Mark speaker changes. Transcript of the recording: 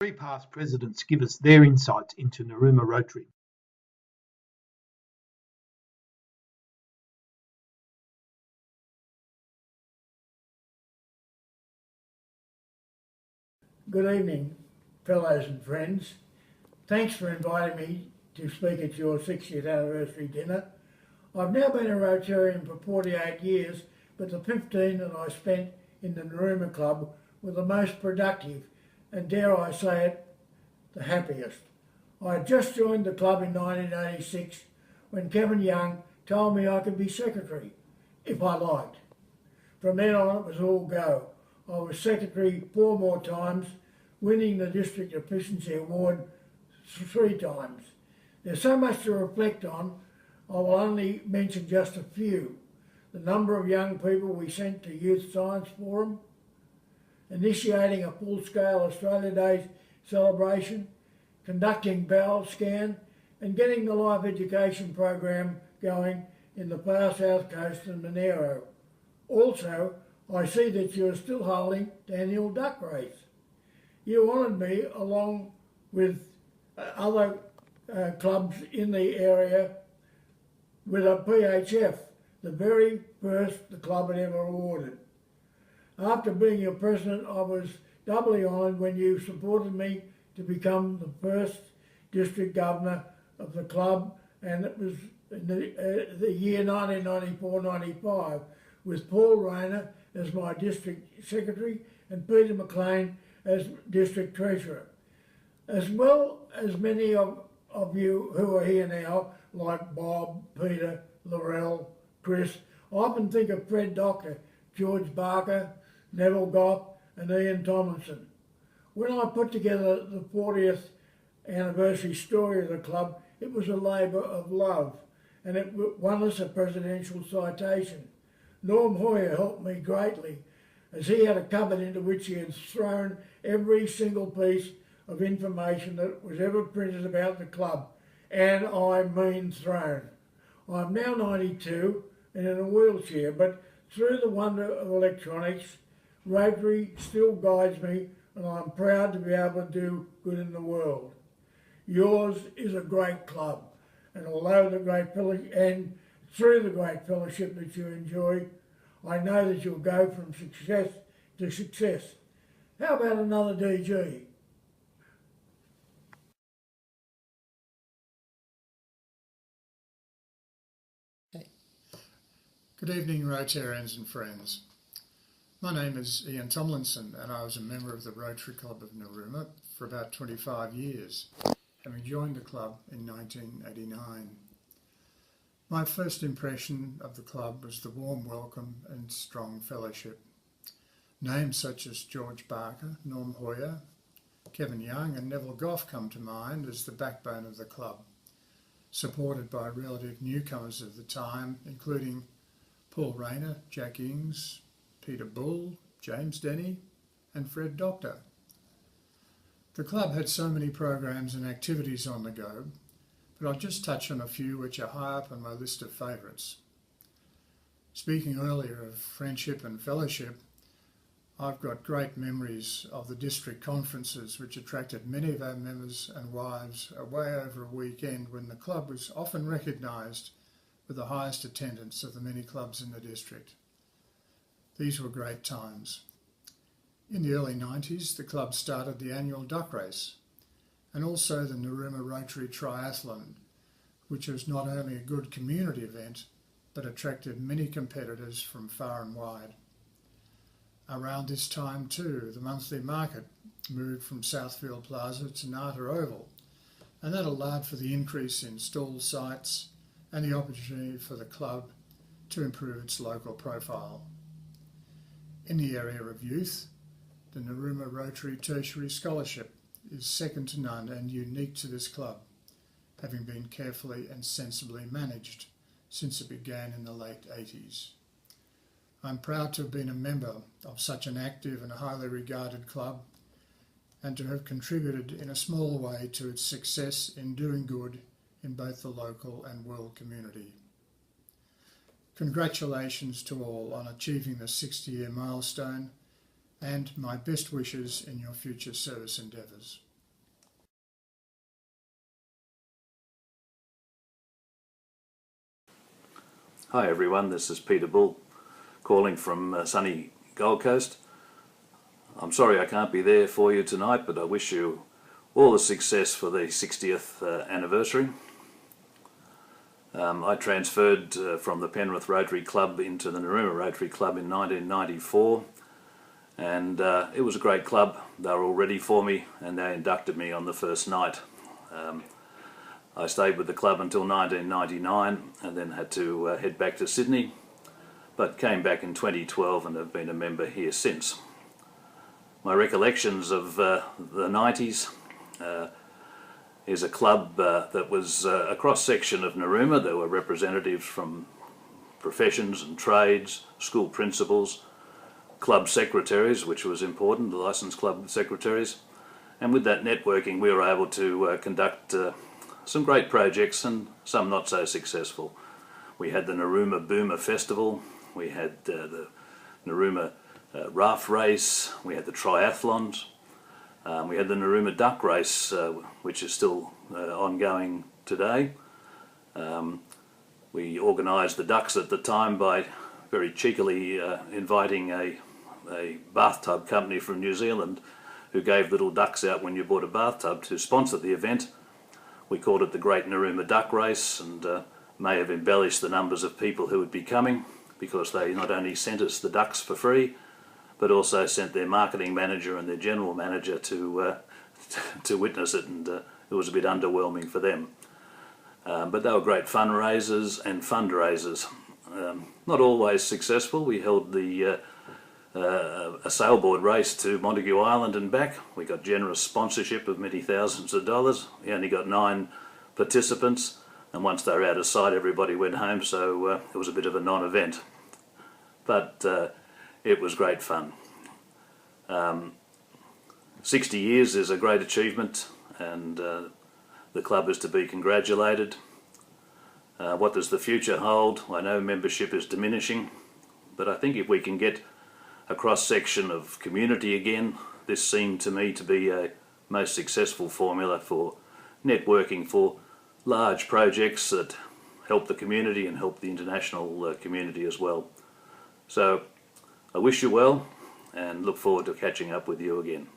Speaker 1: three past presidents give us their insights into Narooma Rotary.
Speaker 2: Good evening, fellows and friends. Thanks for inviting me to speak at your 60th anniversary dinner. I've now been a Rotarian for 48 years, but the 15 that I spent in the Narooma Club were the most productive and, dare I say it, the happiest. I had just joined the club in 1986 when Kevin Young told me I could be secretary if I liked. From then on it was all go. I was secretary 4 more times, winning the District Efficiency Award 3 times. There's so much to reflect on, I will only mention just a few. The number of young people we sent to Youth Science Forum, initiating a full-scale Australia Day celebration, conducting bowel scan, and getting the life education program going in the far south coast and Monero. Also, I see that you are still holding the annual duck race. You honoured me along with other clubs in the area with a PHF, the very first the club had ever awarded. After being your president, I was doubly honoured when you supported me to become the first district governor of the club, and it was in the year 1994-95 with Paul Rayner as my district secretary and Peter McLean as district treasurer. As well as many of you who are here now, like Bob, Peter, Laurel, Chris, I often think of Fred Doctor, George Barker, Neville Goff and Ian Tomlinson. When I put together the 40th anniversary story of the club, it was a labour of love, and it won us a presidential citation. Norm Hoyer helped me greatly, as he had a cupboard into which he had thrown every single piece of information that was ever printed about the club, and I mean thrown. I'm now 92 and in a wheelchair, but through the wonder of electronics, Rotary still guides me, and I'm proud to be able to do good in the world. Yours is a great club, and although through the great fellowship that you enjoy, I know that you'll go from success to success. How about another DG?
Speaker 3: Good evening, Rotarians and friends. My name is Ian Tomlinson, and I was a member of the Rotary Club of Narooma for about 25 years, having joined the club in 1989. My first impression of the club was the warm welcome and strong fellowship. Names such as George Barker, Norm Hoyer, Kevin Young and Neville Goff come to mind as the backbone of the club, supported by relative newcomers of the time, including Paul Rayner, Jack Ings, Peter Bull, James Denny and Fred Doctor. The club had so many programs and activities on the go, but I'll just touch on a few which are high up on my list of favourites. Speaking earlier of friendship and fellowship, I've got great memories of the district conferences which attracted many of our members and wives away over a weekend when the club was often recognised with the highest attendance of the many clubs in the district. These were great times. In the early 90s, the club started the annual duck race and also the Narooma Rotary Triathlon, which was not only a good community event, but attracted many competitors from far and wide. Around this time too, the monthly market moved from Southfield Plaza to Nata Oval, and that allowed for the increase in stall sites and the opportunity for the club to improve its local profile. In the area of youth, the Narooma Rotary Tertiary Scholarship is second to none and unique to this club, having been carefully and sensibly managed since it began in the late 80s. I'm proud to have been a member of such an active and highly regarded club and to have contributed in a small way to its success in doing good in both the local and world community. Congratulations to all on achieving the 60-year milestone, and my best wishes in your future service endeavours.
Speaker 4: Hi everyone, this is Peter Bull calling from sunny Gold Coast. I'm sorry I can't be there for you tonight, but I wish you all the success for the 60th anniversary. I transferred from the Penrith Rotary Club into the Narooma Rotary Club in 1994, and it was a great club. They were all ready for me and they inducted me on the first night. I stayed with the club until 1999 and then had to head back to Sydney, but came back in 2012 and have been a member here since. My recollections of the 90s is a club that was a cross-section of Narooma. There were representatives from professions and trades, school principals, club secretaries, which was important, the licensed club secretaries, and with that networking we were able to conduct some great projects and some not so successful. We had the Narooma Boomer Festival, we had the Narooma Raft Race, we had the triathlons, we had the Narooma Duck Race, which is still ongoing today. We organised the ducks at the time by very cheekily inviting a bathtub company from New Zealand who gave little ducks out when you bought a bathtub to sponsor the event. We called it the Great Narooma Duck Race, and may have embellished the numbers of people who would be coming, because they not only sent us the ducks for free, but also sent their marketing manager and their general manager to witness it, and it was a bit underwhelming for them. But they were great fundraisers and fundraisers. Not always successful. We held a sailboard race to Montague Island and back. We got generous sponsorship of many thousands of dollars. We only got 9 participants, and once they were out of sight everybody went home, so it was a bit of a non-event. But it was great fun. 60 years is a great achievement, and the club is to be congratulated. What does the future hold? I know membership is diminishing, but I think if we can get a cross-section of community again, this seemed to me to be a most successful formula for networking for large projects that help the community and help the international community as well. So I wish you well and look forward to catching up with you again.